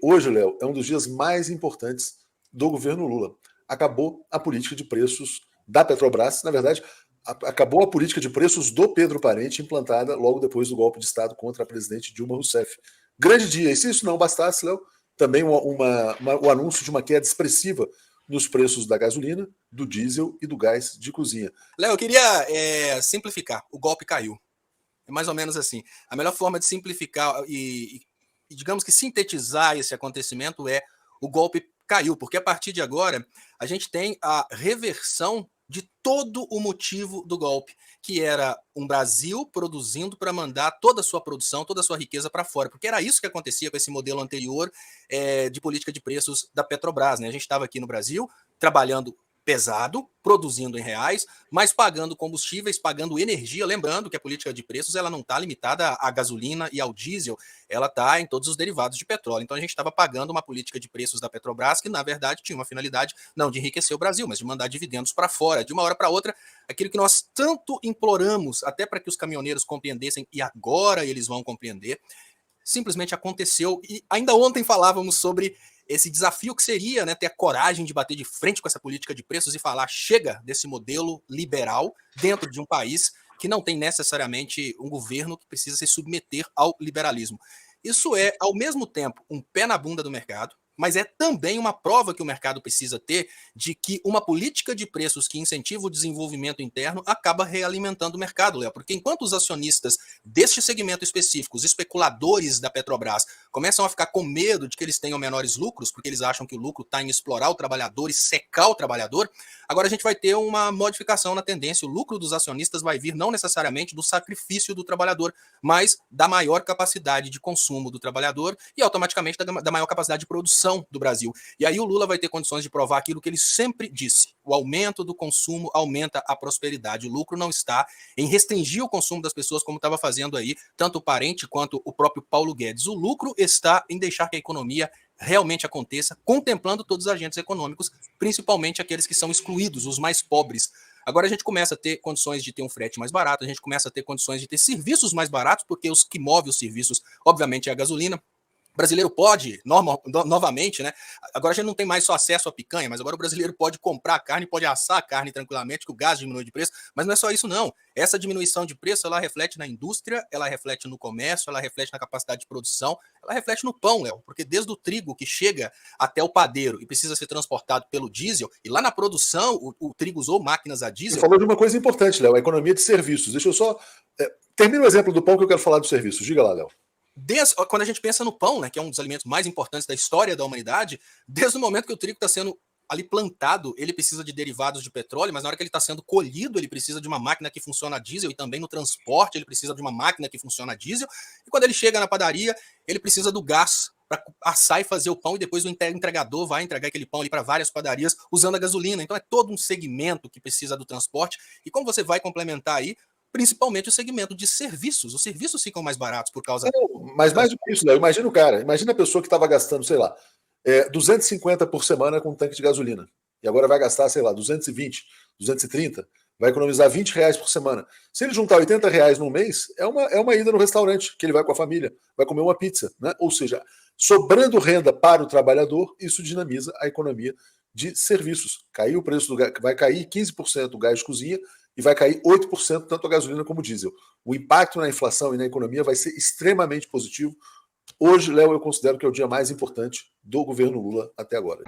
Hoje, Léo, é um dos dias mais importantes do governo Lula. Acabou a política de preços da Petrobras, na verdade, acabou a política de preços do Pedro Parente, implantada logo depois do golpe de Estado contra a presidente Dilma Rousseff. Grande dia, e se isso não bastasse, Léo, também o anúncio de uma queda expressiva nos preços da gasolina, do diesel e do gás de cozinha. Léo, eu queria simplificar. O golpe caiu. É mais ou menos assim. A melhor forma de simplificar e digamos que sintetizar esse acontecimento é: o golpe caiu, porque a partir de agora a gente tem a reversão de todo o motivo do golpe, que era um Brasil produzindo para mandar toda a sua produção, toda a sua riqueza para fora, porque era isso que acontecia com esse modelo anterior de política de preços da Petrobras, né? A gente estava aqui no Brasil trabalhando pesado, produzindo em reais, mas pagando combustíveis, pagando energia. Lembrando que a política de preços ela não está limitada à gasolina e ao diesel, ela está em todos os derivados de petróleo. Então a gente estava pagando uma política de preços da Petrobras que, na verdade, tinha uma finalidade não de enriquecer o Brasil, mas de mandar dividendos para fora. De uma hora para outra, aquilo que nós tanto imploramos, até para que os caminhoneiros compreendessem, e agora eles vão compreender, simplesmente aconteceu. E ainda ontem falávamos sobre esse desafio que seria, né, ter a coragem de bater de frente com essa política de preços e falar: chega desse modelo liberal dentro de um país que não tem necessariamente um governo que precisa se submeter ao liberalismo. Isso é, ao mesmo tempo, um pé na bunda do mercado, mas é também uma prova que o mercado precisa ter de que uma política de preços que incentiva o desenvolvimento interno acaba realimentando o mercado, Léo. Porque enquanto os acionistas deste segmento específico, os especuladores da Petrobras, começam a ficar com medo de que eles tenham menores lucros, porque eles acham que o lucro está em explorar o trabalhador e secar o trabalhador, agora a gente vai ter uma modificação na tendência. O lucro dos acionistas vai vir não necessariamente do sacrifício do trabalhador, mas da maior capacidade de consumo do trabalhador e automaticamente da maior capacidade de produção do Brasil. E aí o Lula vai ter condições de provar aquilo que ele sempre disse: o aumento do consumo aumenta a prosperidade. O lucro não está em restringir o consumo das pessoas, como estava fazendo aí tanto o Parente quanto o próprio Paulo Guedes. O lucro está em deixar que a economia realmente aconteça, contemplando todos os agentes econômicos, principalmente aqueles que são excluídos, os mais pobres. Agora a gente começa a ter condições de ter um frete mais barato, a gente começa a ter condições de ter serviços mais baratos, porque os que movem os serviços, obviamente, é a gasolina. O brasileiro pode, novamente, né? Agora a gente não tem mais só acesso à picanha, mas agora o brasileiro pode comprar carne, pode assar a carne tranquilamente, que o gás diminui de preço, mas não é só isso, não. Essa diminuição de preço, ela reflete na indústria, ela reflete no comércio, ela reflete na capacidade de produção, ela reflete no pão, Léo, porque desde o trigo que chega até o padeiro e precisa ser transportado pelo diesel, e lá na produção o trigo usou máquinas a diesel. Você falou de uma coisa importante, Léo, a economia de serviços. Deixa eu só... termina o exemplo do pão que eu quero falar dos serviços. Diga lá, Léo. Quando a gente pensa no pão, né, que é um dos alimentos mais importantes da história da humanidade, desde o momento que o trigo está sendo ali plantado, ele precisa de derivados de petróleo, mas na hora que ele está sendo colhido, ele precisa de uma máquina que funciona a diesel, e também no transporte ele precisa de uma máquina que funciona a diesel, e quando ele chega na padaria, ele precisa do gás para assar e fazer o pão, e depois o entregador vai entregar aquele pão ali para várias padarias usando a gasolina. Então é todo um segmento que precisa do transporte, e como você vai complementar aí, principalmente o segmento de serviços. Os serviços ficam mais baratos por causa... Mas mais do que isso, Léo, imagina o cara, imagina a pessoa que estava gastando, sei lá, 250 por semana com um tanque de gasolina, e agora vai gastar, sei lá, 220, 230, vai economizar R$ 20 por semana. Se ele juntar R$ 80 num mês, é uma ida no restaurante, que ele vai com a família, vai comer uma pizza, né? Ou seja, sobrando renda para o trabalhador, isso dinamiza a economia de serviços. Caiu o preço do gás, vai cair 15% o gás de cozinha, e vai cair 8% tanto a gasolina como o diesel. O impacto na inflação e na economia vai ser extremamente positivo. Hoje, Léo, eu considero que é o dia mais importante do governo Lula até agora.